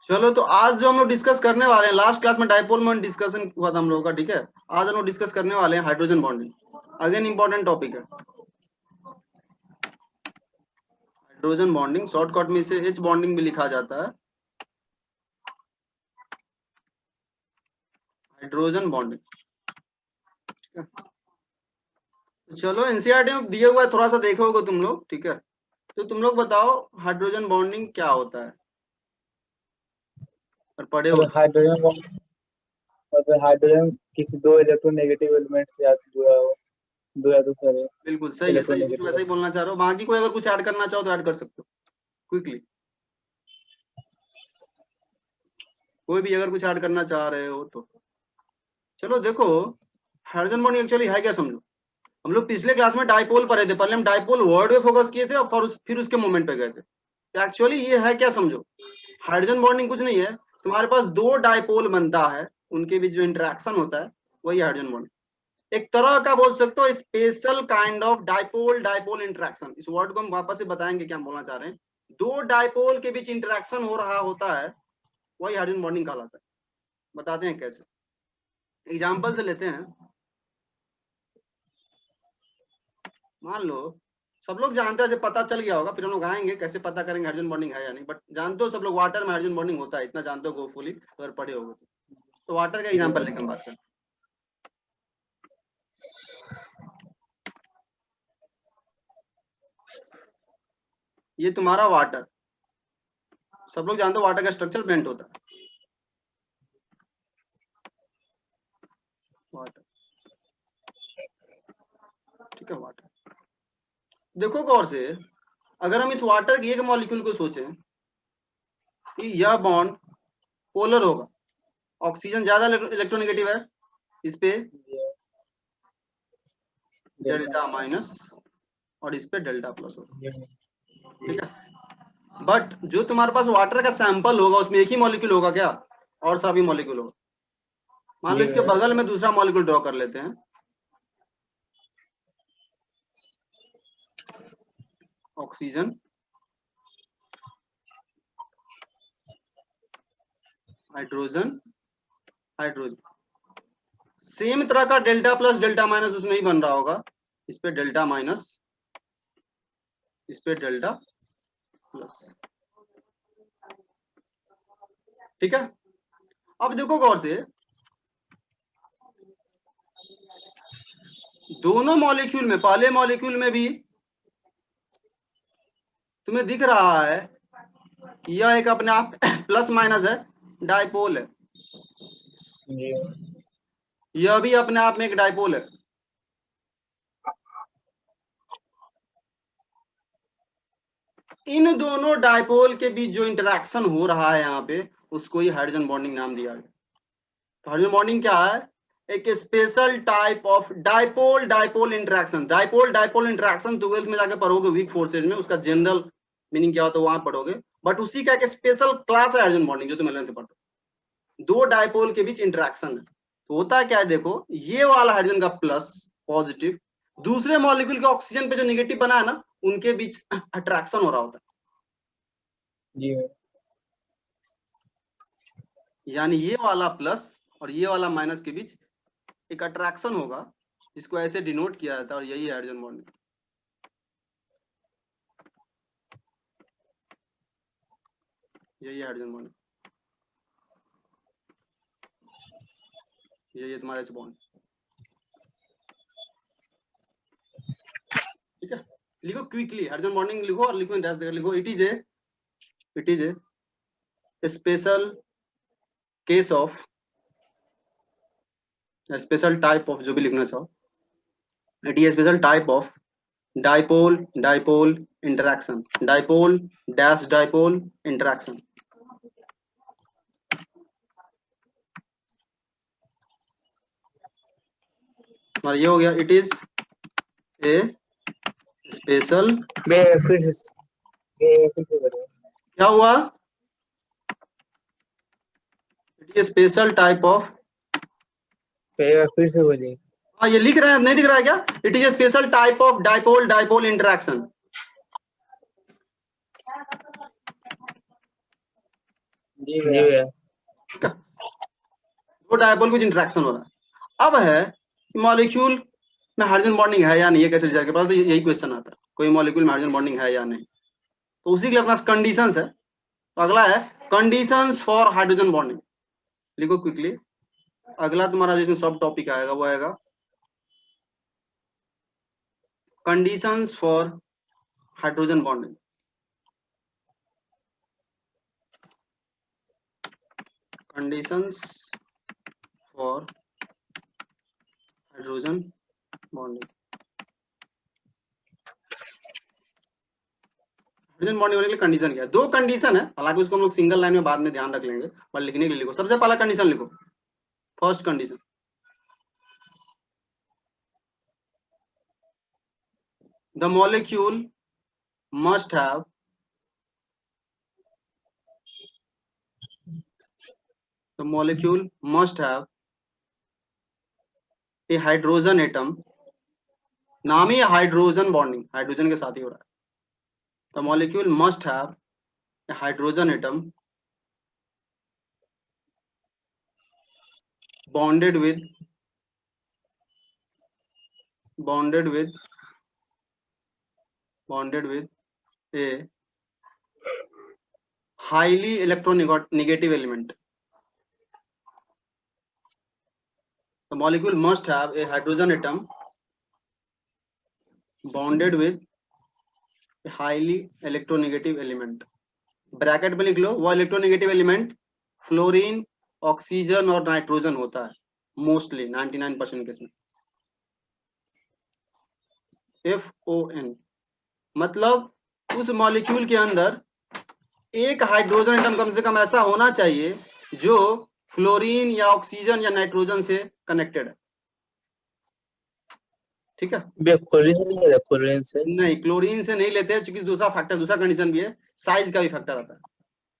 चलो तो आज जो हम लोग डिस्कस करने वाले हैं, लास्ट क्लास में डाइपोल मोमेंट डिस्कशन हुआ था हम लोगों का, ठीक है। आज हम लोग डिस्कस करने वाले हैं hydrogen bonding. Again important topic है हाइड्रोजन बॉन्डिंग। शॉर्टकट में इसे एच बॉन्डिंग भी लिखा जाता है, हाइड्रोजन बॉन्डिंग। चलो एनसीईआरटी में दिया हुआ है, थोड़ा सा देखोगे तुम लोग, ठीक है। तो तुम लोग बताओ हाइड्रोजन बॉन्डिंग क्या होता है, और पढ़े हो? हाइड्रोजन किसी दो इलेक्ट्रोनेगेटिव एलिमेंट से जुड़ा हो, दो या दो सारे बिल्कुल सही है, सही है, इलेक्ट्रोनेगेटिव। वैसा ही बोलना चाह रहे हो। बाकी कोई अगर कुछ ऐड करना चाहो तो ऐड कर सकते हो क्विकली। कोई भी अगर कुछ ऐड करना चाह रहे हो तो चलो। देखो हाइड्रोजन बॉन्डिंग एक्चुअली है क्या, समझो। हम लोग पिछले क्लास में डाइपोल पढ़े थे, पहले हम डाइपोल वर्ड पे फोकस किए थे और फिर उसके मोमेंट पे गए थे। तो एक्चुअली ये है क्या, समझो। हाइड्रोजन बॉन्डिंग कुछ नहीं है, तुम्हारे पास दो डाइपोल बनता है, उनके बीच जो इंटरेक्शन होता है वही हाइड्रोजन बॉन्डिंग। एक तरह का बोल सकते हो special kind of dipole dipole interaction. इस वर्ड को हम वापस से बताएंगे क्या हम बोलना चाह रहे हैं। दो डाइपोल के बीच इंटरेक्शन हो रहा होता है, वही हाइड्रोजन बॉन्डिंग कहलाता है। बताते हैं कैसे, एग्जाम्पल से लेते हैं। मान लो सब लोग जानते हैं, पता चल गया होगा, फिर हम लोग आएंगे कैसे पता करेंगे हाइड्रोजन बॉन्डिंग है या नहीं। बट जानते हो सब लोग वाटर में हाइड्रोजन बॉन्डिंग होता है, इतना जानते हो होपफुली, अगर पढ़े होगे तो वाटर का एग्जांपल लेकर हम बात करते हैं। ये तुम्हारा वाटर, सब लोग जानते हो वाटर का स्ट्रक्चर बेंट होता है। वाटर, ठीक है, वाटर। देखो गौर से, अगर हम इस वाटर की एक मॉलिक्यूल को सोचें कि यह बॉन्ड पोलर होगा, ऑक्सीजन ज्यादा इलेक्ट्रोनेगेटिव है, इस पे डेल्टा माइनस और इस पे डेल्टा प्लस होगा, ठीक है। बट जो तुम्हारे पास वाटर का सैंपल होगा उसमें एक ही मॉलिक्यूल होगा क्या, और सभी मॉलिक्यूल होगा। मान लो इसके बगल में दूसरा मॉलिक्यूल ड्रॉ कर लेते हैं, ऑक्सीजन, हाइड्रोजन, हाइड्रोजन। सेम तरह का डेल्टा प्लस डेल्टा माइनस उसमें ही बन रहा होगा, इस पे डेल्टा माइनस, इस पे डेल्टा प्लस, ठीक है। अब देखो गौर से, दोनों मॉलिक्यूल में, पहले मॉलिक्यूल में भी तुम्हें दिख रहा है यह एक अपने आप प्लस माइनस है, डाइपोल है। यह भी अपने आप में एक डाइपोल है। इन दोनों डाइपोल के बीच जो इंटरेक्शन हो रहा है यहाँ पे, उसको ही हाइड्रोजन बॉन्डिंग नाम दिया गया। तो हाइड्रोजन बॉन्डिंग क्या है, एक special type of dipole dipole interaction. Dipole dipole interaction 12th में जाकर पढ़ोगे वीक फोर्सेज में, उसका जनरल मीनिंग क्या होता है वहां पढ़ोगे। बट उसी का एक स्पेशल क्लास है हाइड्रोजन बॉन्डिंग, जो तुम 11th में पढ़ो। दो डाइपोल के बीच इंटरेक्शन है, तो होता क्या है, देखो ये वाला हाइड्रोजन का प्लस पॉजिटिव, दूसरे मॉलिक्यूल के ऑक्सीजन पे जो निगेटिव बना है ना, उनके बीच अट्रैक्शन हो रहा होता है। यानी ये वाला प्लस और ये वाला माइनस के बीच एक अट्रैक्शन होगा, इसको ऐसे डिनोट किया जाता है, और यही हाइड्रोजन बॉन्डिंग। यही हाइड्रोजन बॉन्डिंग, ये तुम्हारा एच बॉन्ड, ठीक है। लिखो क्विकली हाइड्रोजन बॉन्डिंग लिखो, और लिखो डैश देकर लिखो, it is a special case of, special type of, जो भी लिखना चाहो, it is special type of dipole dipole interaction, dipole dash dipole interaction. और ये हो गया, इट इज ए स्पेशल, क्या हुआ, it is special type of, फिर से बोलिए। हाँ ये लिख रहे हैं, नहीं दिख रहा है क्या, it is a special type of dipole dipole interaction. जी भैया। दो डायपोल कुछ इंटरेक्शन हो रहा है। अब है मॉलिक्यूल में हाइड्रोजन बॉन्डिंग है या नहीं, ये कैसे रिजल्ट के पास तो यही क्वेश्चन आता है, कोई मॉलिक्यूल में हाइड्रोजन बॉन्डिंग है या नहीं। तो उसी के लिए अपने पास कंडीशंस है। तो अगला है कंडीशंस फॉर हाइड्रोजन बॉन्डिंग। लिखो क्विकली। अगला तुम्हारा जिसमें सब टॉपिक आएगा वो आएगा conditions for hydrogen bonding. Conditions for hydrogen bonding. Hydrogen bonding होने के लिए कंडीशन क्या है? दो कंडीशन है, हालांकि उसको हम लोग सिंगल लाइन में बाद में ध्यान रख लेंगे, पर लिखने के लिए लिखो। सबसे पहला कंडीशन लिखो, first condition, the molecule must have a hydrogen atom। नाम ही हाइड्रोजन बॉन्डिंग, हाइड्रोजन के साथ ही हो रहा है। the molecule must have a hydrogen atom bonded with a highly electronegative element। the molecule must have a hydrogen atom bonded with a highly electronegative element। Bracket में लिख लो, वो electronegative element fluorine, oxygen और nitrogen होता है mostly 99% case में। FON मतलब उस molecule के अंदर एक हाइड्रोजन एटम कम से कम ऐसा होना चाहिए जो फ्लोरीन या ऑक्सीजन या नाइट्रोजन से कनेक्टेड है। ठीक है, क्लोरीन से नहीं है, क्लोरीन से नहीं, क्लोरीन से नहीं लेते हैं, क्योंकि दूसरा फैक्टर, दूसरा कंडीशन भी है, साइज का भी फैक्टर आता है,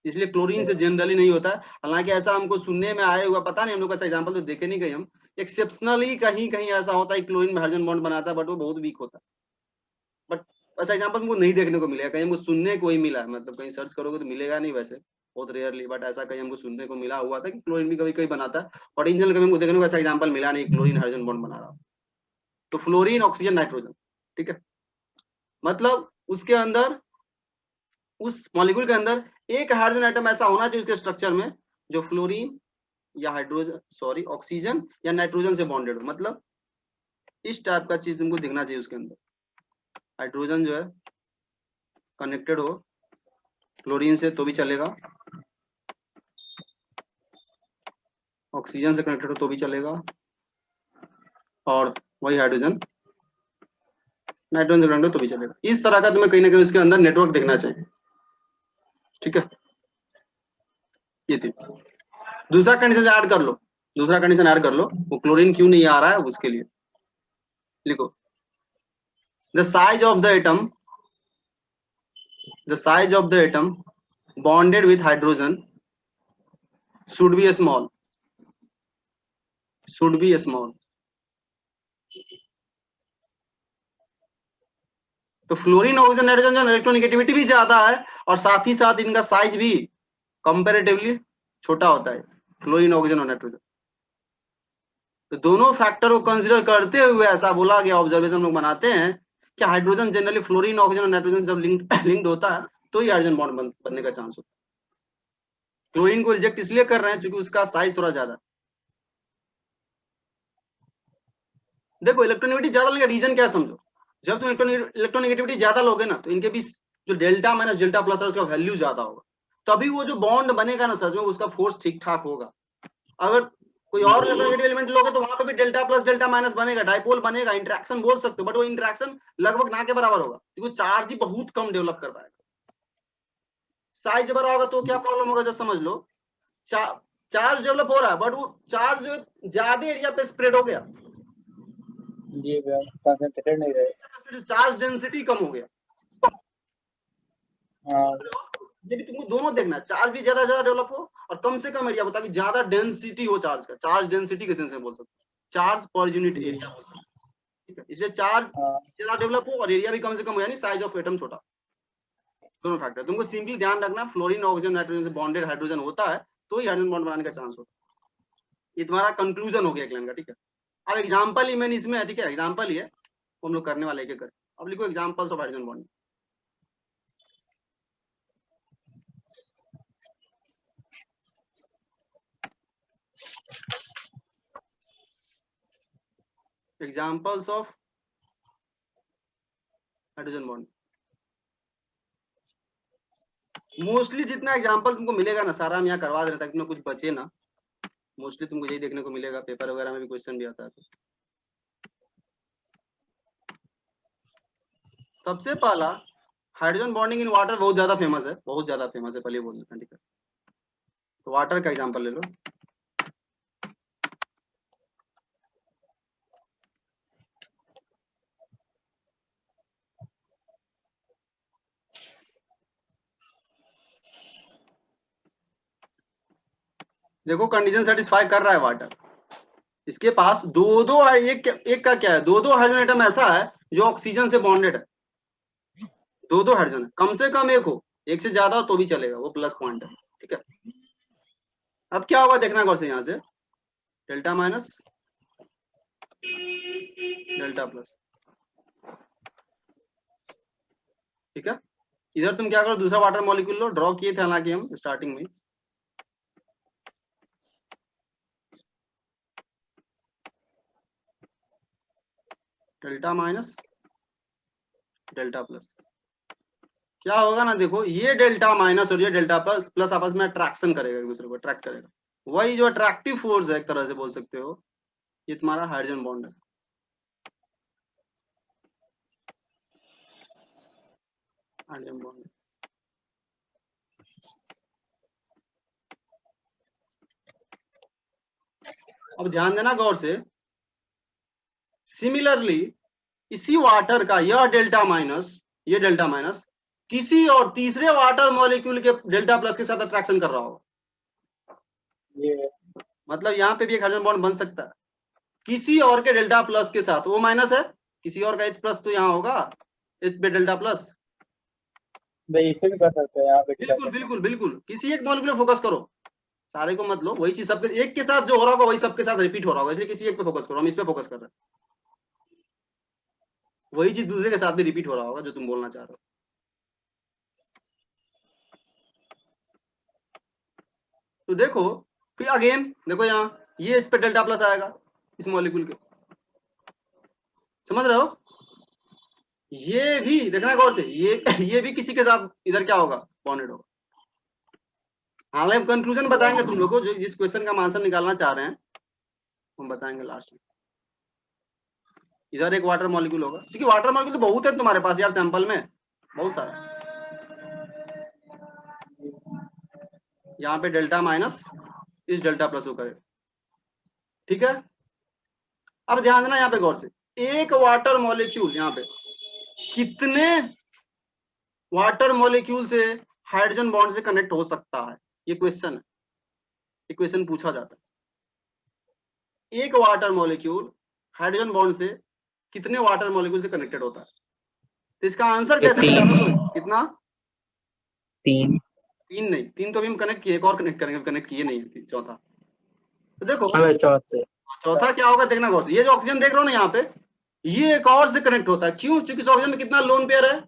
इसलिए क्लोरीन से जनरली नहीं होता है। हालांकि ऐसा हमको सुनने में आया हुआ, पता नहीं, हम लोग का एग्जांपल तो देखे नहीं कहीं हम, एक्सेप्शनली कहीं कहीं ऐसा होता है क्लोरीन में हाइड्रोजन बॉन्ड बनाता है, बट वो बहुत वीक होता है। बट ऐसा एग्जांपल हमको नहीं देखने को मिलेगा, कहीं हमको सुनने को ही मिला है, मतलब कहीं सर्च करोगे तो मिलेगा नहीं वैसे, बहुत रेयरली, बट ऐसा कहीं हमको सुनने को मिला हुआ था कि क्लोरीन भी कभी कभी बनाता है। ओरिजिनल कभी हमको देखने को ऐसा एग्जाम्पल मिला नहीं क्लोरीन हाइड्रोजन बॉन्ड बना रहा। तो फ्लोरीन, ऑक्सीजन, नाइट्रोजन, ठीक है, मतलब उसके अंदर, उस मॉलिक्यूल के अंदर एक हाइड्रोजन एटम ऐसा होना चाहिए उसके स्ट्रक्चर में जो फ्लोरीन या ऑक्सीजन या नाइट्रोजन से बॉन्डेड हो। मतलब इस टाइप का चीज तुमको दिखना चाहिए उसके अंदर, हाइड्रोजन जो है कनेक्टेड हो क्लोरीन से तो भी चलेगा, ऑक्सीजन से कनेक्टेड हो तो भी चलेगा, और वही हाइड्रोजन नाइट्रोजन से कनेक्टेड हो तो भी चलेगा। इस तरह का तुम्हें कहीं ना कहीं उसके अंदर नेटवर्क दिखना चाहिए। ठीक है, ये थी। दूसरा कंडीशन ऐड कर लो, दूसरा कंडीशन ऐड कर लो, वो क्लोरीन क्यों नहीं आ रहा है उसके लिए लिखो, the size of the atom bonded with hydrogen should be small, तो फ्लोरीन, ऑक्सीजन, नाइट्रोजन इलेक्ट्रोनेगेटिविटी भी ज्यादा है और साथ ही साथ इनका साइज भी कंपैरेटिवली छोटा होता है, फ्लोरीन, ऑक्सीजन और नाइट्रोजन। तो दोनों फैक्टर को कंसीडर करते हुए ऐसा बोला गया, ऑब्जर्वेशन लोग बनाते हैं कि हाइड्रोजन जनरली फ्लोरीन, ऑक्सीजन और नाइट्रोजन जब लिंक्ड होता है तो ही हाइड्रोजन बॉन्ड बनने का चांस होता है। क्लोरीन को रिजेक्ट इसलिए कर रहे हैं क्योंकि उसका साइज थोड़ा ज्यादा। देखो इलेक्ट्रोनेगेटिविटी ज्यादा लेगा, रीजन क्या समझो, जब तुम इलेक्ट्रोनेगेटिविटी ज्यादा लोगे ना तो इनके बीच जो डेल्टा माइनस डेल्टा प्लस है उसका वैल्यू ज्यादा होगा, तभी वो जो बॉन्ड बनेगा ना सच में उसका फोर्स ठीक ठाक होगा। अगर कोई और इलेक्ट्रोनेगेटिव एलिमेंट लोगे तो वहां पे भी डेल्टा प्लस डेल्टा माइनस बनेगा, डाइपोल बनेगा, इंटरेक्शन बोल सकते हो, बट वो इंटरेक्शन लगभग ना के बराबर होगा क्योंकि चार्ज ही बहुत कम डेवलप कर पाएगा। साइज बड़ा होगा तो क्या प्रॉब्लम होगा, जब समझ लो चार्ज डेवलप हो रहा है बट वो चार्ज ज्यादा एरिया पे स्प्रेड हो गया, जी भैया, कंसंट्रेटेड नहीं रहे, चार्ज डेंसिटी कम हो गया। ये भी तुमको दोनों देखना है, चार्ज भी ज्यादा डेवलप हो और कम से कम एरिया हो, ताकि ज्यादा डेंसिटी हो चार्ज का, चार्ज डेंसिटी के सेंस में बोल सकते हो, चार्ज पर यूनिट एरिया बोल सकते हो। ठीक है, इसलिए चार्ज ज्यादा डेवलप हो और एरिया भी कम से कम हो, यानी साइज ऑफ एटम छोटा। दोनों फैक्टर। तुमको सिंपली ध्यान रखना फ्लोरीन ऑक्सीजन नाइट्रोजन से बॉन्डेड हाइड्रोजन होता है तो ही हाइड्रोजन बॉन्ड बनाने का चांस होता है। ये तुम्हारा कंक्लूजन हो गया क्लाइन का, ठीक है। अब एग्जांपल ही मैंने इसमें है, ठीक है, एग्जांपल ही है, हम लोग करने वाले एक कर। अब लिखो examples of hydrogen bond. Examples of hydrogen bond. Mostly जितना एग्जांपल तुमको मिलेगा ना सारा हम यहाँ करवा दे रहे ताकि तुम्हें कुछ बचे ना। मोस्टली तुमको यही देखने को मिलेगा, पेपर वगैरह में भी क्वेश्चन भी आता है। सबसे पहला हाइड्रोजन बॉन्डिंग इन वाटर बहुत ज्यादा फेमस है, बहुत ज्यादा फेमस है, पहले बोल देते हैं, ठीक है। तो वाटर का एग्जांपल ले लो। देखो कंडीशन सेटिस्फाई कर रहा है वाटर। इसके पास दो दो एक का क्या है, दो दो हाइड्रोजन एटम ऐसा है जो ऑक्सीजन से बॉन्डेड है। दो दो हाइड्रोजन, कम से कम एक हो, एक से ज्यादा हो तो भी चलेगा, वो प्लस पॉइंट है, ठीक है। अब क्या होगा देखना गौर से, यहां से डेल्टा माइनस डेल्टा प्लस, ठीक है। इधर तुम क्या करो, दूसरा वाटर मॉलिक्यूल लो, ड्रॉ किए थे हालांकि हम स्टार्टिंग में। डेल्टा माइनस डेल्टा प्लस, क्या होगा ना, देखो ये डेल्टा माइनस और ये डेल्टा प्लस प्लस आपस में अट्रैक्शन करेगा, एक दूसरे को अट्रैक्ट करेगा। वही जो अट्रैक्टिव फोर्स है एक तरह से बोल सकते हो, ये तुम्हारा हाइड्रोजन बॉन्ड है। हाइड्रोजन बॉन्ड अब ध्यान देना गौर से। सिमिलरली इसी वाटर का यह डेल्टा माइनस, ये डेल्टा माइनस किसी और तीसरे वाटर मॉलिक्यूल के डेल्टा प्लस के साथ अट्रैक्शन कर रहा होगा। ये मतलब यहाँ पे भी एक हाइड्रोजन बॉन्ड बन सकता है किसी और के डेल्टा प्लस के साथ। वो माइनस है, किसी और का H प्लस तो यहाँ होगा H पे डेल्टा प्लस। भाई इसे भी कर सकते हैं यहाँ पे। बिल्कुल बिल्कुल बिल्कुल, किसी एक मॉलिक्यूल पे फोकस करो, सारे को मत लो। वही चीज सबके एक के साथ जो हो रहा होगा वही सबके साथ रिपीट हो रहा होगा, इसलिए किसी एक पे फोकस करो। हम इस पे फोकस कर रहे हैं, वही चीज दूसरे के साथ भी रिपीट हो रहा होगा जो तुम बोलना चाह रहे हो। तो देखो फिर अगेन देखो यहाँ ये इस पे डेल्टा प्लस आएगा इस मॉलिक्यूल के, समझ रहे हो। ये भी देखना गौर से, ये भी किसी के साथ इधर क्या होगा, बॉन्डेड होगा। हालांकि कंक्लूजन बताएंगे तुम लोग को, जो जिस क्वेश्चन का आंसर निकालना चाह रहे हैं हम बताएंगे लास्ट में। इधर एक वाटर मॉलिक्यूल होगा, क्योंकि वाटर मॉलिक्यूल तो बहुत है तुम्हारे पास यार, सैंपल में बहुत सारा। यहाँ पे डेल्टा माइनस इस डेल्टा प्लस होकर, ठीक है। अब ध्यान देना यहाँ पे गौर से, एक वाटर मॉलिक्यूल यहाँ पे कितने वाटर मॉलिक्यूल से हाइड्रोजन बॉन्ड से कनेक्ट हो सकता है, ये क्वेश्चन है, ये क्वेश्चन पूछा जाता है। एक वाटर मॉलिक्यूल हाइड्रोजन बॉन्ड से कितने वाटर मॉलिक्यूल से कनेक्टेड होता है, तो इसका आंसर कैसे निकालोगे? कितना? तीन। तीन नहीं, तीन तो अभी हम कनेक्ट किए, एक और कनेक्ट करेंगे, कनेक्ट किए नहीं चौथा। तो देखो चौथा क्या होगा देखना गौर से, ये जो ऑक्सीजन देख रहे हो ना यहाँ पे, ये एक और से कनेक्ट होता है। क्यों? क्योंकि इस ऑक्सीजन में कितना लोन पेयर है,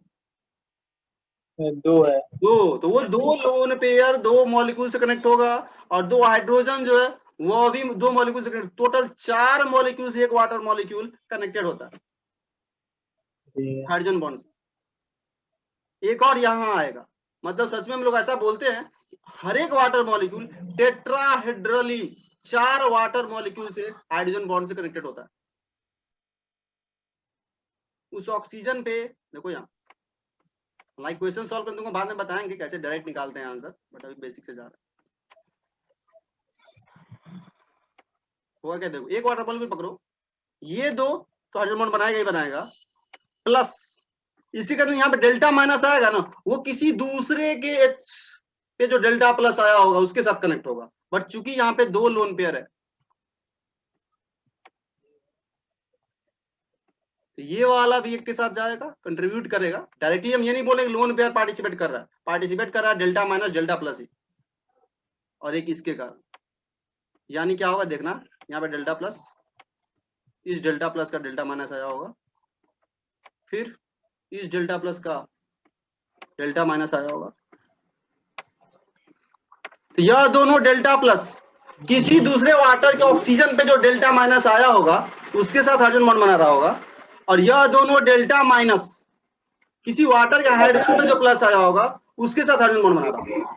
दो है। दो। तो वो दो लोन पेयर दो मॉलिक्यूल से कनेक्ट होगा, और दो हाइड्रोजन जो है वो भी दो मॉलिक्यूल से कनेक्ट, टोटल 4 मॉलिक्यूल से एक वाटर मॉलिक्यूल कनेक्टेड होता है हाइड्रोजन बॉन्ड से। एक और यहाँ आएगा, मतलब सच में हम लोग ऐसा बोलते हैं हर एक water molecule tetrahedrally 4 water molecule से हाइड्रोजन बॉन्ड से कनेक्टेड होता है। उस ऑक्सीजन पे देखो यहाँ, लाइक क्वेश्चन सॉल्व करने को बाद में बताएंगे कैसे डायरेक्ट निकालते हैं आंसर, बट अभी बेसिक से जा रहा है। होगा क्या, देखो एक वाटर मॉलिक्यूल पकड़ो, ये दो तो हाइड्रोजन बॉन्ड बनाएगा ही बनाएगा, प्लस इसी का यहाँ पे डेल्टा माइनस आएगा ना, वो किसी दूसरे के H पे जो डेल्टा प्लस आया होगा उसके साथ कनेक्ट होगा। बट चूंकि यहाँ पे दो लोन पेयर है तो ये वाला भी एक के साथ जाएगा, कंट्रीब्यूट करेगा। डायरेक्टली हम ये नहीं बोलेंगे लोन पेयर पार्टिसिपेट कर रहा है डेल्टा माइनस डेल्टा प्लस ही, और एक इसके कारण, यानी क्या होगा देखना, यहाँ पे डेल्टा प्लस, इस डेल्टा प्लस का डेल्टा माइनस आया होगा, फिर इस डेल्टा प्लस का डेल्टा माइनस आया होगा। तो यह दोनों डेल्टा प्लस किसी दूसरे वाटर के ऑक्सीजन पे जो डेल्टा माइनस आया होगा उसके साथ हाइड्रोजन बॉन्ड बना रहा होगा, और यह दोनों डेल्टा माइनस किसी वाटर के हाइड्रोजन पे जो प्लस आया होगा उसके साथ हाइड्रोजन बॉन्ड बना रहा होगा।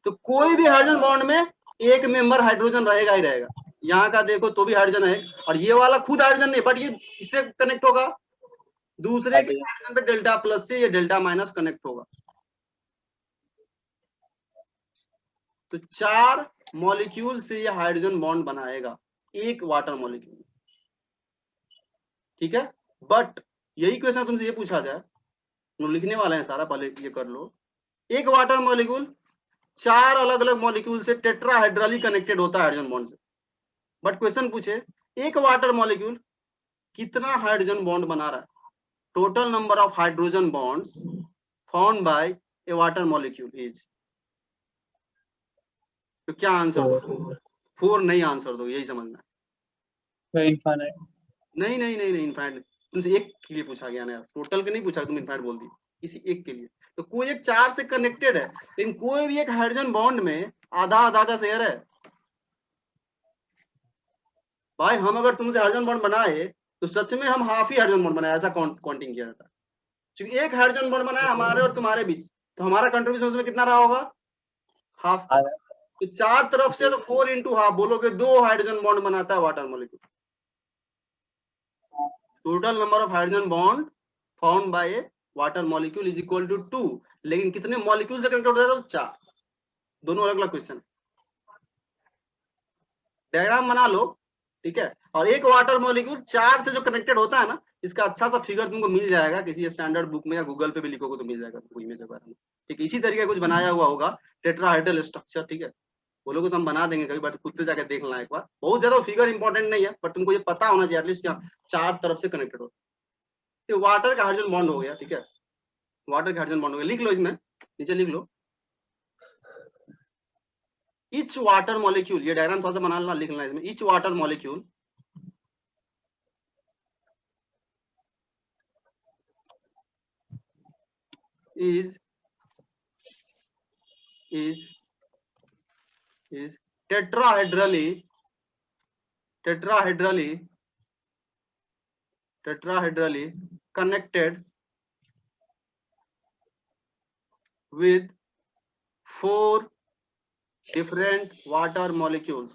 तो कोई भी हाइड्रोजन बॉन्ड में एक मेंबर हाइड्रोजन रहेगा ही रहेगा। यहाँ का देखो तो भी हाइड्रोजन है, और ये वाला खुद हाइड्रोजन नहीं, बट ये इससे कनेक्ट होगा, दूसरे के हाइड्रोजन पे डेल्टा प्लस से ये डेल्टा माइनस कनेक्ट होगा। तो 4 मॉलिक्यूल से ये हाइड्रोजन बॉन्ड बनाएगा एक वाटर मॉलिक्यूल, ठीक है। बट यही क्वेश्चन तुमसे ये पूछा जाए, तुम लिखने वाले हैं सारा, पहले ये कर लो। एक वाटर मॉलिक्यूल 4 अलग अलग मॉलिक्यूल से टेट्राहेड्रली कनेक्टेड होता है हाइड्रोजन बॉन्ड से, बट क्वेश्चन पूछे एक वाटर मॉलिक्यूल कितना हाइड्रोजन बॉन्ड बना रहा है, total number of hydrogen bonds found by a water molecule is, तो क्या आंसर दो? 4 नहीं आंसर दो, यही समझना है। इनफाइनाइट नहीं नहीं नहीं नहीं, इनफाइनाइट तुमसे एक के लिए पूछा गया ना यार, टोटल के नहीं पूछा, तुम इनफाइनाइट बोल दी, किसी एक के लिए। तो कोई एक 4 से कनेक्टेड है, लेकिन कोई भी एक हाइड्रोजन बॉन्ड में आधा आधा का शेयर है। भाई हम अगर तुमसे हाइड्रोजन बॉन्ड बनाए तो सच में हम हाफ ही हाइड्रोजन बॉन्ड बनाए, ऐसा काउंटिंग किया जाता है। क्योंकि एक हाइड्रोजन बॉन्ड बनाया हमारे और तुम्हारे बीच, तो हमारा कंट्रीब्यूशन उसमें कितना रहा होगा, हाफ। तो 4 तरफ से तो 4 इंटू हाफ बोलोगे 2 हाइड्रोजन बॉन्ड बनाता है water molecule. Total number of hydrogen bond found by a water molecule is equal to 2, लेकिन कितने मॉलिक्यूल से कनेक्ट होता है, तो 4। दोनों अलग अलग क्वेश्चन, डायग्राम बना लो, ठीक है। और एक वाटर मॉलिक्यूल 4 से जो कनेक्टेड होता है ना, इसका अच्छा सा फिगर तुमको मिल जाएगा किसी स्टैंडर्ड बुक में, या गूगल पे भी लिखोगे तो मिल जाएगा तुमको इमेज वगैरह में, ठीक है। इसी तरीके कुछ बनाया हुआ होगा टेट्राहेड्रल स्ट्रक्चर, ठीक है। बोलोगे तो हम बना देंगे कभी, बट खुद से जाकर देख लेना एक बार, बहुत ज्यादा फिगर इंपॉर्टेंट नहीं है, पर तुमको ये पता होना चाहिए एटलीस्ट 4 तरफ से कनेक्टेड हो। तो वाटर का हाइड्रोजन बॉन्ड हो गया, ठीक है, वाटर का हाइड्रोजन बॉन्ड हो गया, लिख लो इसमें, नीचे लिख लो each water molecule, ये डायग्राम थोड़ा सा बना लेना, लिख लेना इसमें, each water molecule is tetrahedrally connected with 4 different water molecules.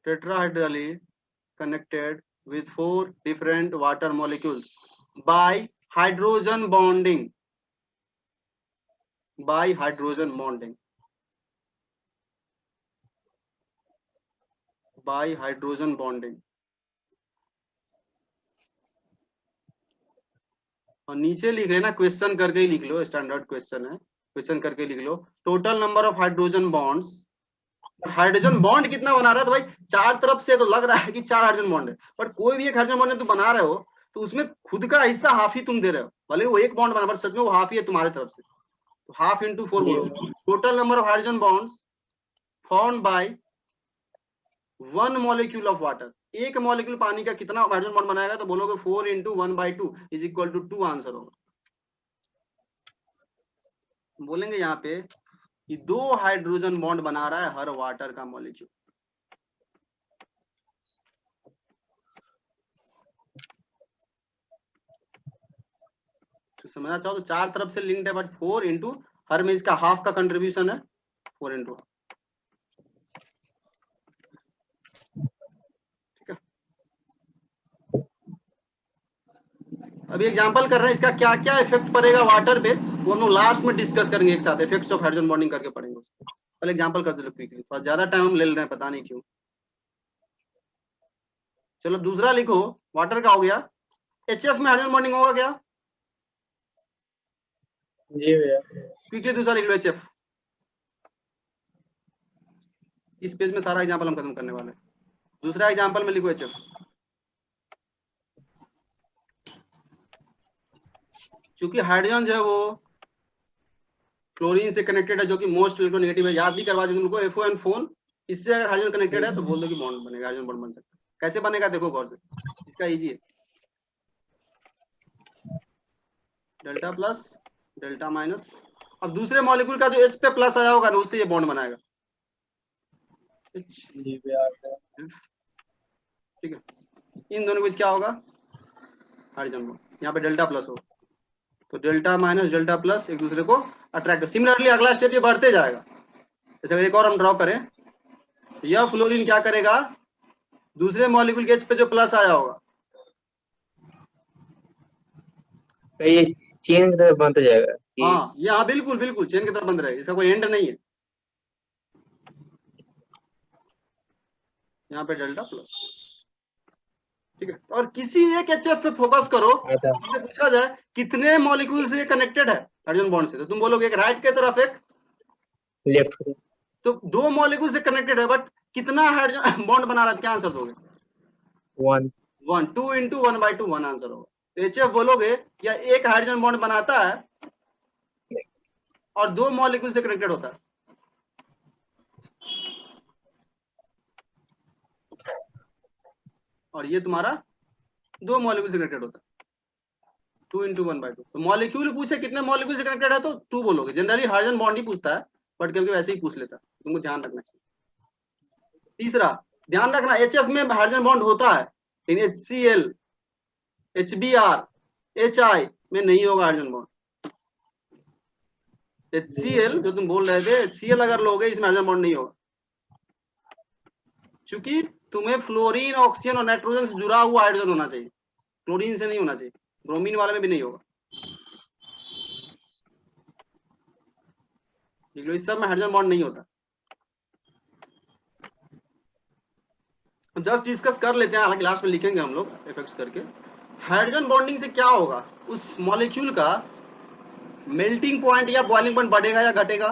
Tetrahedrally connected with 4 different water molecules by hydrogen bonding. By hydrogen bonding. By hydrogen bonding. और नीचे लिख लेना, क्वेश्चन करके ही लिख लो, स्टैंडर्ड क्वेश्चन है, क्वेश्चन करके लिख लो, total number of hydrogen bonds. Hydrogen bond कितना बना रहा है, तो भाई 4 तरफ से तो लग रहा है कि 4 हाइड्रोजन बॉन्ड है, बट कोई भी एक हाइड्रोजन बॉन्ड तुम बना रहे हो तो उसमें खुद का हिस्सा हाफ ही तुम दे रहे हो, भले वो एक बॉन्ड बना, पर सच में वो हाफ ही है तुम्हारे तरफ से, तो हाफ इंटू 4 बोलो। Total number of hydrogen bonds formed by 1 molecule of water, एक मॉलिक्यूल पानी का कितना हाइड्रोजन बॉन्ड बनाएगा, तो बोलोगे 4 into 1/2 is equal to 2 answer होगा। बोलेंगे यहाँ पे कि 2 हाइड्रोजन बॉन्ड बना रहा है हर वाटर का मॉलिक्यूल। तो समझना चाहो तो 4 तरफ से लिंक्ड है, बट 4 इंटू हर में इसका हाफ का कंट्रीब्यूशन है, 4 इंटू, ठीक है। अभी एग्जांपल कर रहे हैं, इसका क्या क्या इफेक्ट पड़ेगा वाटर पे, वो हम लोग लास्ट में डिस्कस करेंगे एक साथ, इफेक्ट्स ऑफ हाइड्रोजन बॉन्डिंग करके पढ़ेंगे उसको। पहले एग्जांपल कर दो क्विकली, थोड़ा ज्यादा टाइम हम ले रहे हैं, पता नहीं क्यों। चलो दूसरा लिखो, वाटर का हो गया, HF में हाइड्रोजन बॉन्डिंग होगा क्या? जी भैया। क्विकली दूसरा लिख लो, HF। इस पेज में सारा एग्जाम्पल हम खत्म करने वाले हैं। दूसरा एग्जाम्पल में लिखो HF। क्योंकि हाइड्रोजन जो है वो क्लोरीन से कनेक्टेड है, जो कि मोस्ट इलेक्ट्रोनेगेटिव है। याद भी करवा दें तुमको, FON फोन, इससे अगर हाइड्रोजन कनेक्टेड है तो बोल दो कि बॉन्ड बनेगा, हाइड्रोजन बॉन्ड बन सकता है। कैसे बनेगा देखो गौर से, इसका इजी है, डेल्टा प्लस डेल्टा माइनस। अब दूसरे मॉलिक्यूल का जो H पे प्लस आया होगा ना, उससे ये बॉन्ड बनाएगा। ठीक है, इन दोनों के बीच क्या होगा, हाइड्रोजन बॉन्ड। यहाँ पे डेल्टा प्लस होगा, तो डेल्टा माइनस डेल्टा प्लस एक दूसरे को अट्रैक्ट। सिमिलरली अगला स्टेप ये बढ़ते जाएगा। जैसे अगर एक और हम ड्रॉ करें, यह फ्लोरीन क्या करेगा, दूसरे मॉलिक्यूल के H पे जो प्लस आया होगा, ये चेन की तरह बनता जाएगा। हाँ यहाँ बिल्कुल बिल्कुल चेन की तरफ बंद रहेगा, इसका कोई एंड नहीं है। यहाँ पे डेल्टा प्लस, ठीक है। और किसी एक HF पे फोकस करो, तुमसे पूछा जाए कितने मॉलिक्यूल से कनेक्टेड है हाइड्रोजन बॉन्ड से, तो तुम बोलोगे एक राइट के तरफ एक लेफ्ट। तो 2 मॉलिक्यूल से कनेक्टेड है, बट कितना हाइड्रोजन बॉन्ड बना रहा है, क्या आंसर दोगे? 1 2 × 1/2 1 आंसर होगा। तो HF बोलोगे या एक हाइड्रोजन बॉन्ड बनाता है और 2 मॉलिक्यूल से कनेक्टेड होता है। और ये तुम्हारा 2 मॉलिक्यूल से कनेक्टेड होता है, 2 × 1/2। तो मॉलिक्यूल पूछे कितने मॉलिक्यूल से कनेक्टेड है तो 2 बोलोगे। जनरली हाइड्रोजन बॉन्ड ही पूछता है, बट कभी वैसे ही पूछ लेता है, तुमको ध्यान रखना चाहिए। तीसरा ध्यान रखना, HF में हाइड्रोजन बॉन्ड होता है, लेकिन HCl, HBr, HI में नहीं होगा हाइड्रोजन बॉन्ड। HCl जो तुम बोल रहे थे, HCl अगर लोगे इसमें हाइड्रोजन बॉन्ड नहीं होगा, क्योंकि तुम्हें फ्लोरीन, ऑक्सीजन और नाइट्रोजन से जुड़ा हुआ हाइड्रोजन होना चाहिए, क्लोरीन से नहीं होना चाहिए। ब्रोमीन वाले में भी नहीं होगा, इस सब में हाइड्रोजन बॉन्ड नहीं होता। जस्ट डिस्कस कर लेते हैं, हालांकि लास्ट में लिखेंगे हम लोग इफेक्ट्स करके। हाइड्रोजन बॉन्डिंग से क्या होगा, उस मॉलिक्यूल का मेल्टिंग पॉइंट या बॉइलिंग पॉइंट बढ़ेगा या घटेगा,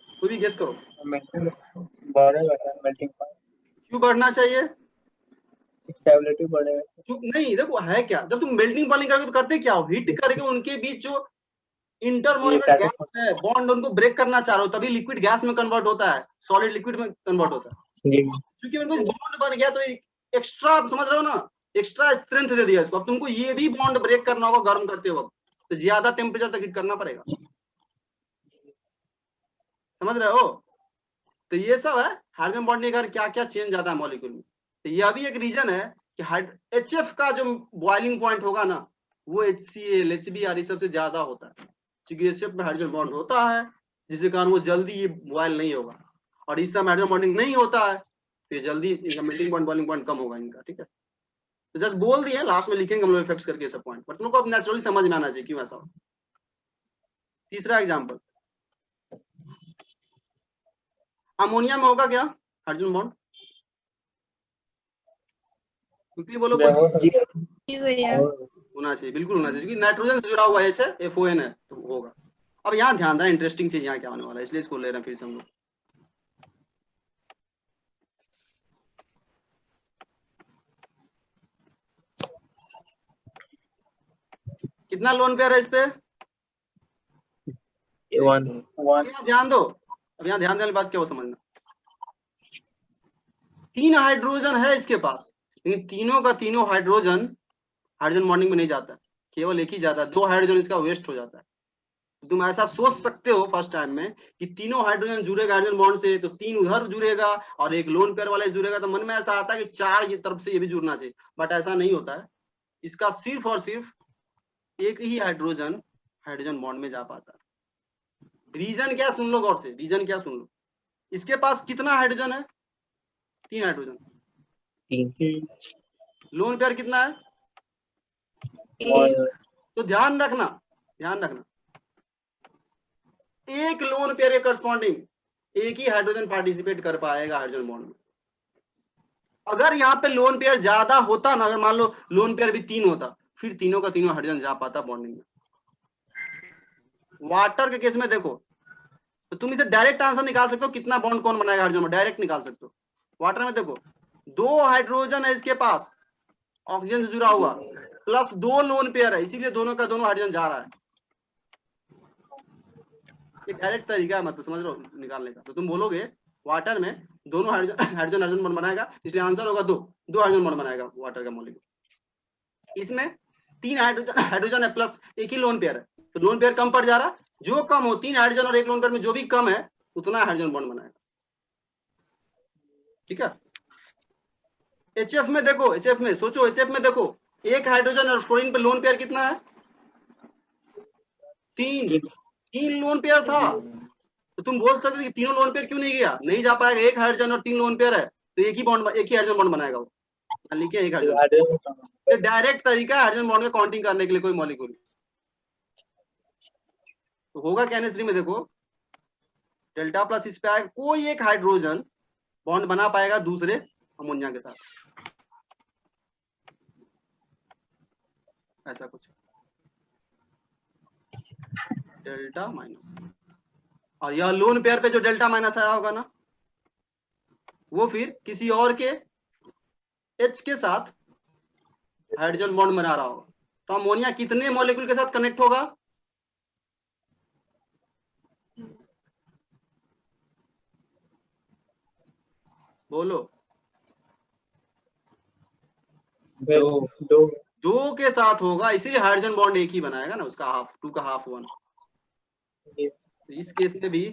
कोई भी गेस करो। बढ़ेगा मेल्टिंग पॉइंट। क्यों बढ़ना चाहिए? स्टेबिलिटी बढ़ेगा। नहीं देखो है क्या, जब तुम मेल्टिंग बॉइलिंग करोगे तो करते क्या हो, हीट करके उनके बीच जो इंटरमोलिकुलर गैस है, बॉन्ड उनको ब्रेक करना चाह रहे हो, तभी लिक्विड गैस में कन्वर्ट होता है, सॉलिड लिक्विड में कन्वर्ट होता है। क्योंकि उनमें बॉन्ड बन गया तो एक्स्ट्रा, आप समझ रहे हो ना, एक्स्ट्रा स्ट्रेंथ दे दिया इसको। अब तुमको ये भी बॉन्ड ब्रेक करना होगा गर्म करते वक्त, तो ज्यादा टेम्परेचर तक हीट करना पड़ेगा, समझ रहे हो। तो ये सब है हाइड्रोजन बॉन्डिंग का क्या क्या चेंज आता है मॉलिक्यूल में। तो यह भी एक रीजन है कि HF का जो बॉइलिंग पॉइंट होगा ना, वो HCl, HBr सबसे ज्यादा होता है, क्योंकि HF में हाइड्रोजन बॉन्ड होता है, जिसके कारण वो जल्दी ये बॉयल नहीं होगा। और इस समय हाइड्रोजन बॉन्डिंग नहीं होता है, तो ये जल्दी इनका मेल्टिंग पॉइंट, बॉइलिंग पॉइंट कम होगा इनका, ठीक है। तो जस्ट बोल दिए, लास्ट में लिखेंगे हम लोग इफेक्ट्स करके सब पॉइंट, बट तुमको अब नेचुरली समझ में आना चाहिए क्यों ऐसा हो। तीसरा एग्जांपल, अमोनिया में होगा क्या हाइड्रोजन बॉन्ड, क्विकली बोलो। होना चाहिए, बिल्कुल होना चाहिए, क्योंकि नाइट्रोजन से जुड़ा हुआ H है, FON है, तो होगा। अब यहाँ ध्यान देना, इंटरेस्टिंग चीज यहाँ क्या होने वाला है, इसलिए इसको ले रहे हैं फिर से हम लोग। कितना लोन पेयर है इस पे, 1 ध्यान दो। अब यहाँ ध्यान देने बात क्या वो समझना, 3 हाइड्रोजन है इसके पास, लेकिन तीनों का तीनों हाइड्रोजन हाइड्रोजन बॉन्डिंग में नहीं जाता है, केवल एक ही जाता है, 2 हाइड्रोजन इसका वेस्ट हो जाता है। तो तुम ऐसा सोच सकते हो फर्स्ट टाइम में कि तीनों हाइड्रोजन जुड़ेगा हाइड्रोजन बॉन्ड से, तो 3 उधर जुड़ेगा और एक लोन पेयर वाले जुड़ेगा, तो मन में ऐसा आता है कि 4 ये तरफ से ये भी जुड़ना चाहिए, बट ऐसा नहीं होता है। इसका सिर्फ और सिर्फ एक ही हाइड्रोजन हाइड्रोजन बॉन्ड में जा पाता है। रीजन क्या सुन लो गौर से, रीजन क्या सुन लो, इसके पास कितना हाइड्रोजन है, 3 हाइड्रोजन, 3 लोन पेयर कितना है, तो ध्यान रखना, ध्यान रखना, एक लोन पेयर के करस्पॉन्डिंग एक ही हाइड्रोजन पार्टिसिपेट कर पाएगा हाइड्रोजन बॉन्ड में। अगर यहाँ पे लोन पेयर ज्यादा होता ना, अगर मान लो लोन पेयर भी 3 होता, फिर तीनों का तीनों हाइड्रोजन जा पाता बॉन्डिंग में। वाटर के केस में देखो, तो तुम इसे डायरेक्ट आंसर निकाल सकते हो कितना बॉन्ड कौन बनाएगा हाइड्रोजन में, डायरेक्ट निकाल सकते हो। वाटर में देखो 2 हाइड्रोजन है इसके पास ऑक्सीजन से जुड़ा हुआ, प्लस 2 लोन पेयर है, इसीलिए दोनों का दोनों हाइड्रोजन जा रहा है। ये डायरेक्ट तरीका है, मतलब समझ रहे हो निकालने का। तो तुम बोलोगे वाटर में दोनों हाइड्रोजन बॉन्ड बनाएगा, इसलिए आंसर होगा 2 हाइड्रोजन बॉन्ड बनाएगा वाटर का मॉलिक्यूल। इसमें 3 हाइड्रोजन है प्लस 1 ही लोन पेयर है, तो लोन पेयर कम पड़ जा रहा है, जो कम हो 3 हाइड्रोजन और 1 लोन पेयर में जो भी कम है उतना हाइड्रोजन बॉन्ड बनाएगा। ठीक है। HF में देखो, HF में सोचो, HF में देखो 1 हाइड्रोजन और फ्लोरीन पे लोन पेयर कितना है, 3 लोन पेयर था। तो तुम बोल सकते कि तीनों लोन पेयर क्यों नहीं गया, नहीं जा पाएगा, 1 हाइड्रोजन और 3 लोन पेयर है, तो एक ही हाइड्रोजन बॉन्ड बनाएगा वो, लिखिए 1 हाइड्रोजन। ये डायरेक्ट तरीका है हाइड्रोजन बॉन्ड का काउंटिंग करने के लिए कोई मॉलिक्यूल। तो होगा केमिस्ट्री में देखो डेल्टा प्लस इस पे आएगा, कोई एक हाइड्रोजन बॉन्ड बना पाएगा दूसरे अमोनिया के साथ, ऐसा कुछ डेल्टा माइनस, और यह लोन पेयर पे जो डेल्टा माइनस आया होगा ना, वो फिर किसी और के H के साथ हाइड्रोजन बॉन्ड बना रहा होगा। तो अमोनिया कितने मॉलिक्यूल के साथ कनेक्ट होगा, बोलो, 2 के साथ होगा, इसीलिए हाइड्रोजन बॉन्ड एक ही बनाएगा ना, उसका हाफ, 2 का हाफ 1। तो इस केस में भी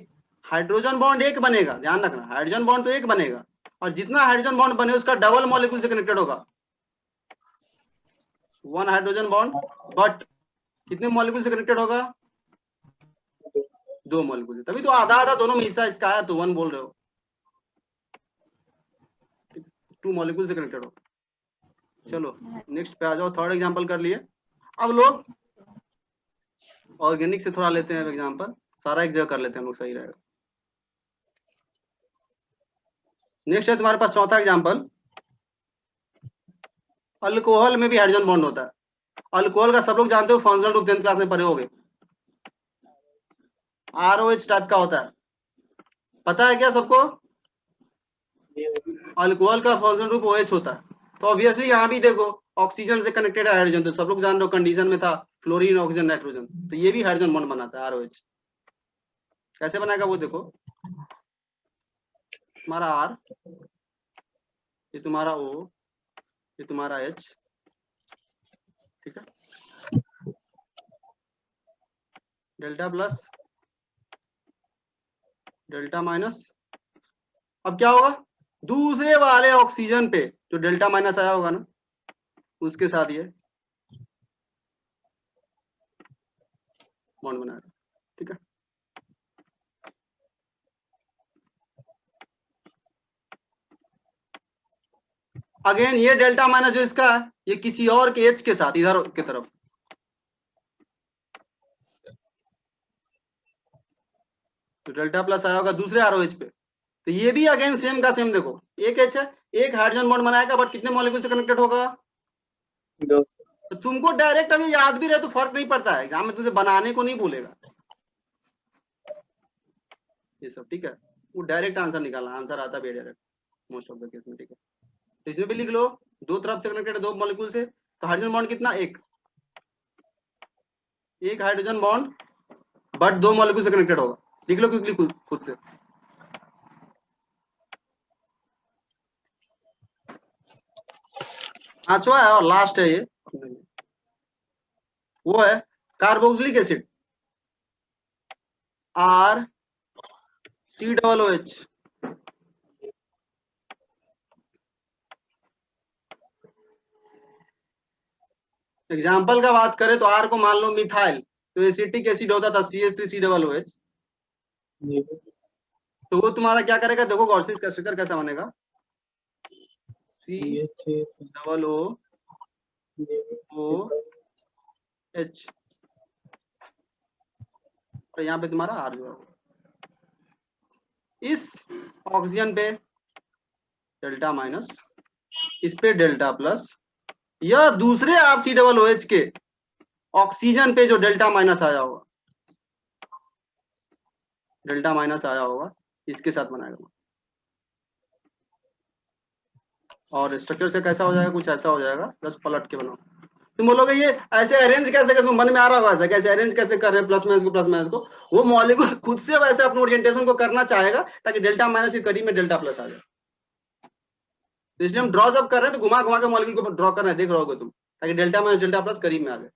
हाइड्रोजन बॉन्ड एक बनेगा, ध्यान रखना, हाइड्रोजन बॉन्ड तो एक बनेगा, और जितना हाइड्रोजन बॉन्ड बने उसका डबल मॉलिक्यूल से कनेक्टेड होगा। 1 हाइड्रोजन बॉन्ड, बट कितने मॉलिक्यूल से कनेक्टेड होगा, 2 मॉलिक्यूल। तभी तो आधा आधा दोनों में हिस्सा इसका है, तो 1 बोल रहे हो, 2 मॉलिक्यूल से कनेक्टेड हो। चलो नेक्स्ट पे आ जाओ, थर्ड एग्जांपल कर लिए। अब लोग ऑर्गेनिक से थोड़ा लेते हैं एग्जांपल, सारा एक जगह कर लेते हैं हम लोग, सही रहेगा। नेक्स्ट है तुम्हारे पास चौथा एग्जांपल, अल्कोहल में भी हाइड्रोजन बॉन्ड होता है। अल्कोहल का सब लोग जानते हो, फंक्शनल ग्रुप 10th क्लास में पढ़े होगे, ROH टाइप का होता है, पता है क्या सबको? अल्कोहल का फंक्शनल ग्रुप OH होता है। तो ऑब्वियसली यहाँ भी देखो ऑक्सीजन से कनेक्टेड है हाइड्रोजन, तो सब लोग जान रहे हो कंडीशन में था फ्लोरीन ऑक्सीजन नाइट्रोजन, तो ये भी हाइड्रोजन बॉन्ड बनाता है ROH। कैसे बनाएगा वो देखो, तुम्हारा R, ये तुम्हारा O, ये तुम्हारा H, ठीक है, डेल्टा प्लस डेल्टा माइनस। अब क्या होगा, दूसरे वाले ऑक्सीजन पे जो डेल्टा माइनस आया होगा ना, उसके साथ ये बॉन्ड बनाएगा, ठीक है। अगेन ये डेल्टा माइनस जो इसका है, ये किसी और के H के साथ इधर की तरफ, तो डेल्टा प्लस आया होगा दूसरे ROH पे, तो ये भी अगेन सेम का सेम देखो, एक H है, एक हाइड्रोजन बॉन्ड बनाएगा, बट कितने मॉलिक्यूल से कनेक्टेड होगा, 2। तो तुमको डायरेक्ट अभी याद भी रहे तो फर्क नहीं पड़ता है, एग्जाम में तुझे बनाने को नहीं बोलेगा ये सब, ठीक है। वो डायरेक्ट आंसर निकालना, आंसर आता भी direct most of the case में, ठीक है। तो इसमें भी लिख लो, 2 तरफ से कनेक्टेड है 2 मॉलिक्यूल से, तो हाइड्रोजन बॉन्ड कितना, एक हाइड्रोजन बॉन्ड, बट 2 मॉलिक्यूल से कनेक्टेड होगा, लिख लो क्विकली खुद से। पांचवा है और लास्ट है ये, वो है कार्बोक्सिलिक एसिड, RCOOH। एग्जाम्पल का बात करें तो R को मान लो मिथाइल, तो एसिटिक एसिड होता था CH3COOH, तो वो तुम्हारा क्या करेगा, देखो गौर से इसका स्ट्रक्चर कैसा बनेगा, COOH, और यहाँ पे तुम्हारा R जो है, इस ऑक्सीजन पे डेल्टा माइनस, इस पे डेल्टा प्लस, यह दूसरे RCOOH के ऑक्सीजन पे जो डेल्टा माइनस आया होगा, डेल्टा माइनस आया होगा, इसके साथ बनाएगा। और स्ट्रक्चर से कैसा हो जाएगा, कुछ ऐसा हो जाएगा, बस पलट के बनाओ। तुम बोलोगे ये ऐसे अरेंज कैसे कर, तुम मन में आ रहा होगा ऐसा कैसे अरेंज कैसे कर रहे हैं प्लस माइनस को प्लस माइनस को, वो मॉलिक्यूल खुद से वैसे अपने ओरिएंटेशन को करना चाहेगा ताकि डेल्टा माइनस के करीब में डेल्टा प्लस आ जाए। तो इसलिए हम ड्रॉ जब कर रहे हैं तो घुमा घुमा के मॉलिक्यूल को ड्रॉ कर रहे हैं, देख रहे होगे तुम, ताकि डेल्टा माइनस डेल्टा प्लस करीब में आ जाए।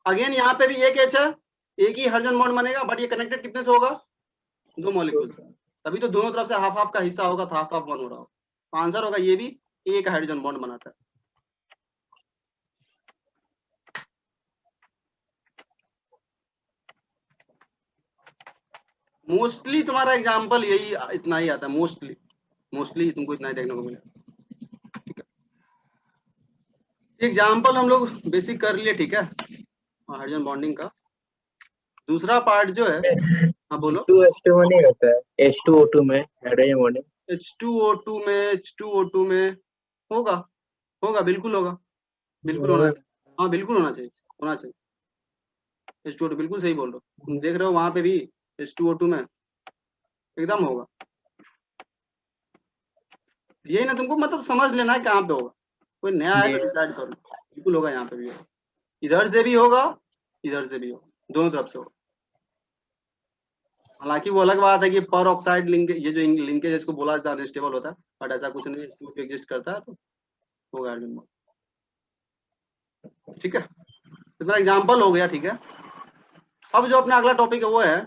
अगेन यहाँ पे भी एक एच है, एक ही हाइड्रोजन बॉन्ड बनेगा, बट ये कनेक्टेड कितने से होगा, 2 मॉलिक्यूल, तभी तो दोनों तरफ से हाफ हाफ का हिस्सा होगा, तो हाफ हाफ बॉन्ड हो रहा होगा। आंसर होगा ये भी एक हाइड्रोजन बॉन्ड बनाता है। मोस्टली तुम्हारा एग्जाम्पल यही इतना ही आता है, मोस्टली तुमको इतना ही देखने को मिलेगा। ठीक है, एग्जाम्पल हम लोग बेसिक कर लिए, ठीक है, हाइड्रोजन बॉन्डिंग का। दूसरा पार्ट जो है, हाँ बोलो। H2H2 नहीं होता है, H2O2 में हाइड्रोजन बॉन्डिंग। H2O2 में, H2O2 में होगा, होगा, बिल्कुल होगा, बिल्कुल होना चाहिए, हाँ बिल्कुल होना चाहिए, होना चाहिए। H2O2 बिल्कुल सही बोल रहे हो, तुम देख रहे हो वहां पे भी H2O2 में एकदम होगा। यही ना तुमको मतलब समझ लेना है कहाँ पे होगा, कोई नया है तो डिसाइड कर लो, बिल्कुल होगा, यहाँ पे भी होगा, इधर से भी होगा, इधर से भी होगा, दोनों तरफ से होगा। हालांकि वो अलग बात है कि पर ऑक्साइड लिंक, ये जो लिंकेज इसको बोला जाता है अनस्टेबल होता है, बट ऐसा कुछ नहीं, एग्जिस्ट करता है, तो होगा हाइड्रोजन बॉन्ड। ठीक है, इतना एग्जाम्पल हो गया, ठीक है। अब जो अपना अगला टॉपिक है वो है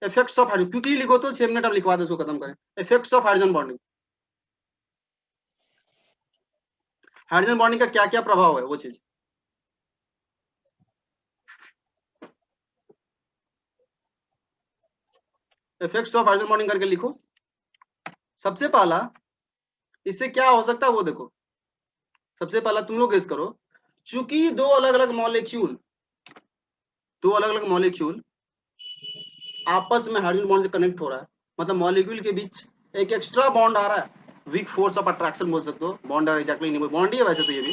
इफेक्ट्स ऑफ हाइड्रोजन। क्योंकि लिखो तो 6 मिनट हम लिखवा दे, इसको खत्म करें। Effects of hydrogen bonding, hydrogen bonding का क्या क्या प्रभाव है वो चीज। इफेक्ट्स ऑफ हाइड्रोजन बॉन्डिंग करके लिखो। सबसे पहला इससे क्या हो सकता है वो देखो। सबसे पहला तुम लोग गेस करो, चूंकि दो अलग अलग मॉलिक्यूल आपस में हाइड्रोजन बॉन्ड से कनेक्ट हो रहा है, मतलब मॉलिक्यूल के बीच एक एक्स्ट्रा बॉन्ड आ रहा है, वीक फोर्स ऑफ अट्रैक्शन बोल सकते हो, बॉन्ड एग्जैक्टली नहीं, बॉन्ड ही है वैसे तो ये भी,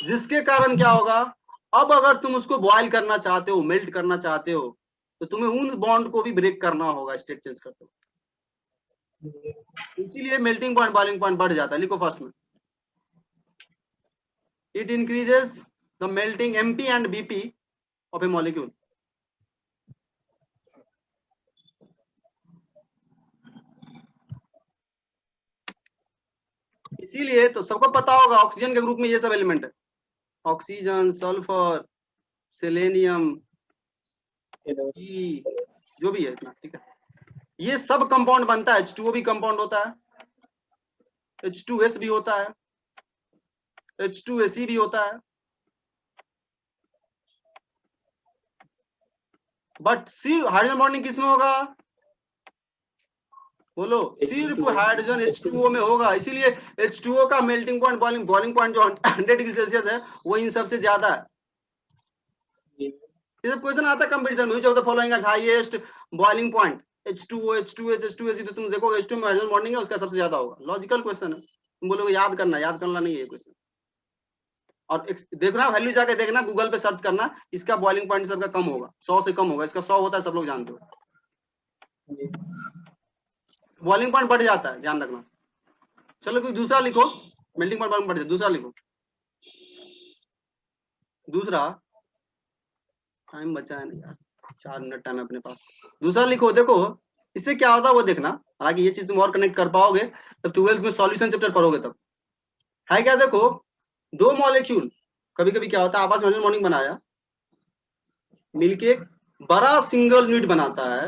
जिसके कारण क्या होगा, अब अगर तुम उसको बॉयल करना चाहते हो, मेल्ट करना चाहते हो, तो तुम्हें उन बॉन्ड को भी ब्रेक करना होगा स्टेट चेंज करते हो। इसीलिए मेल्टिंग पॉइंट बॉइलिंग पॉइंट बढ़ जाता है। लिखो फर्स्ट में, it increases the melting MP and BP of A molecule. इसीलिए तो सबको पता होगा ऑक्सीजन के ग्रुप में ये सब एलिमेंट है, ऑक्सीजन, सल्फर, सेलेनियम, जो भी है इतना, ठीक है, ये सब कंपाउंड बनता है। H2O भी कंपाउंड होता है, H2S भी होता है, H2Se भी होता है, बट सिर्फ हाइड्रोजन बॉन्डिंग किसमें होगा, बोलो, सिर्फ हाइड्रोजन H2O में होगा। इसीलिए H2O का मेल्टिंग पॉइंट बॉइलिंग पॉइंट जो 100 डिग्री सेल्सियस है, वो इन सबसे ज्यादा है। ये सब क्वेश्चन आता है कंपटीशन में, which of the following has highest boiling point, H2O, H2H, H2S, तो तुम देखोगे H2 में हाइड्रोजन बॉन्डिंग है, उसका सबसे ज्यादा होगा। लॉजिकल क्वेश्चन है, तुम बोलोगे याद करना नहीं है क्वेश्चन। और देखना, वैल्यू जाके देखना, गूगल पे सर्च करना, इसका बॉइलिंग पॉइंट सबका कम होगा, 100 से कम होगा, इसका 100 होता है, सब लोग जानते हो। बॉइलिंग पॉइंट बढ़ जाता है, ध्यान रखना। चलो कोई दूसरा लिखो, मेल्टिंग पॉइंट बढ़ जाता है, दूसरा लिखो। दूसरा टाइम बचा है नहीं यार, 4 मिनट टाइम है अपने पास। दूसरा लिखो, देखो इससे क्या होता है वो देखना। हालांकि ये चीज तुम और कनेक्ट कर पाओगे तब 12th में सॉल्यूशन चैप्टर पढ़ोगे तब। है क्या, देखो दो मॉलिक्यूल कभी कभी क्या होता है, आपस में हाइड्रोजन बॉन्डिंग बनाया, मिलके एक बड़ा सिंगल यूनिट बनाता है,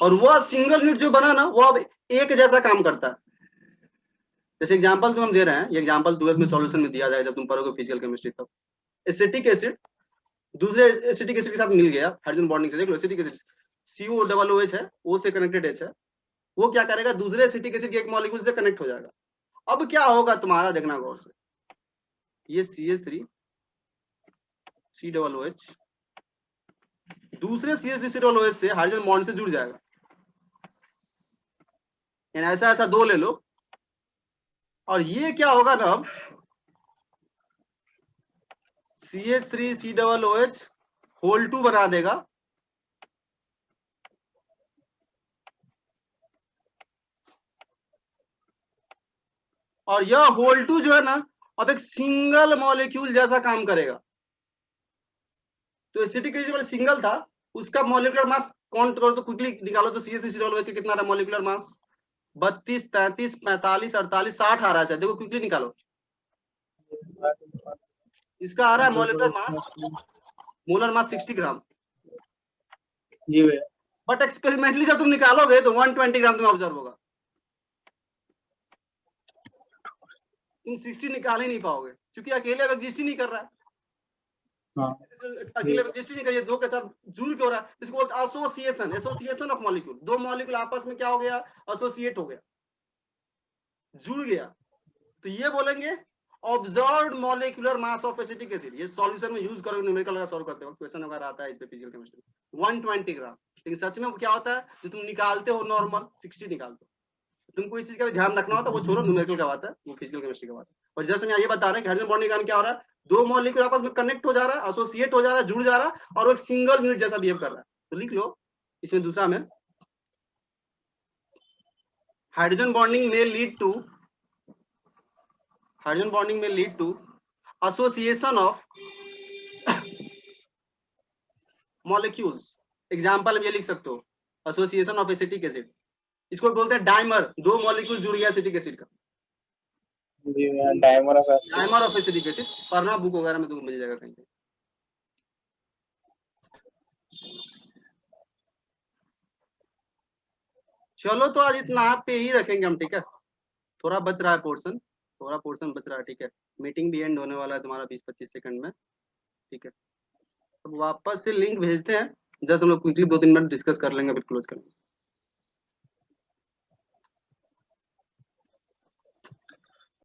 और वह सिंगल यूनिट जो बना ना, वो अब एक जैसा काम करता है। जैसे एग्जांपल तो हम दे रहे हैं, ये एग्जांपल 12th में सॉल्यूशन में दिया जाए जब तुम पढ़ोगे फिजिकल केमिस्ट्री तब। एसिटिक एसिड दूसरे एसिटिक एसिड के साथ मिल गया हाइड्रोजन बॉन्डिंग से, देख लो एसिटिक एसिड COOH है, O से कनेक्टेड H है, वो क्या करेगा, दूसरे एसिटिक एसिड के एक मॉलिक्यूल से कनेक्ट हो जाएगा। अब क्या होगा तुम्हारा, देखना गौर से, ये CH3 COOH दूसरे CH3 COOH से हाइड्रोजन बॉन्ड से जुड़ जाएगा। ऐसा ऐसा दो ले लो, और ये क्या होगा ना, अब CH3COOH होल 2 बना देगा, और यह होल 2 जो है ना अब एक सिंगल मॉलिक्यूल जैसा काम करेगा। तो एसिटिक एसिड वाला सिंगल था, उसका मॉलिक्यूलर मास काउंट करो तो क्विकली निकालो, तो CH3COOH कितना रहा मॉलिक्यूलर मास, 32, 33, 45, 48, 60 आ रहा है। देखो क्विकली निकालो, इसका आ रहा है मोलर मास 60 ग्राम। जी भैया। बट एक्सपेरिमेंटली जब तुम निकालोगे तो 120 ग्राम तुम्हें ऑब्जर्व होगा, तुम 60 निकाल ही नहीं पाओगे क्योंकि अकेले एग्जिस्ट ही नहीं कर रहा है। हाँ अकेले एग्जिस्ट ही नहीं करिए, दो के साथ जुड़ क्यों रहा है, इसको बोलते हैं एसोसिएशन, एसोसिएशन ऑफ मॉलिक्यूल। दो मॉलिक्यूल आपस में क्या हो गया, एसोसिएट हो गया, जुड़ गया। तो ये बोलेंगे observed molecular mass of acetic acid. ये सॉल्यूशन में यूज करोगे न्यूमेरिकल का सॉल्व करते वक्त, क्वेश्चन वगैरह आता है इस पे फिजिकल केमिस्ट्री, 120 ग्राम। लेकिन सच में क्या होता है, जो तुम निकालते हो नॉर्मल 60 निकालते हो। तुमको इस चीज का भी ध्यान रखना होता है, वो छोड़ो, न्यूमेरिकल का बात है, वो फिजिकल केमिस्ट्री का बात है। और जैसे मैं ये बता रहे हैं कि हाइड्रोजन बॉन्डिंग कारण क्या हो रहा है, दो मॉलिक्यूल आपस में कनेक्ट हो जा रहा है, एसोसिएट हो जा रहा है, जुड़ जा रहा है, और वो एक सिंगल यूनिट जैसा बिहेव कर रहा है। तो लिख लो इसमें दूसरा में, हाइड्रोजन बॉन्डिंग में लीड टू, हाइड्रोजन बॉन्डिंग में lead to association of molecules. Example में ये लिख सकते हो, एसोसिएशन ऑफ एसिटिक एसिड, इसको बोलते हैं डाइमर, दो मॉलिक्यूल जुड़ गया एसिटिक एसिड का, जी भैया, dimer of dimer of acetic acid. पढ़ना बुक वगैरह में तुमको मिल जाएगा कहीं पे। चलो तो आज इतना पे ही रखेंगे हम, ठीक है। थोड़ा बच रहा है पोर्शन, थोड़ा पोर्शन बच रहा है, ठीक है। मीटिंग भी एंड होने वाला है तुम्हारा 20-25 सेकंड में, ठीक है। अब वापस से लिंक भेजते हैं, जस्ट हम लोग क्विकली 2-3 मिनट डिस्कस कर लेंगे, फिर क्लोज करेंगे।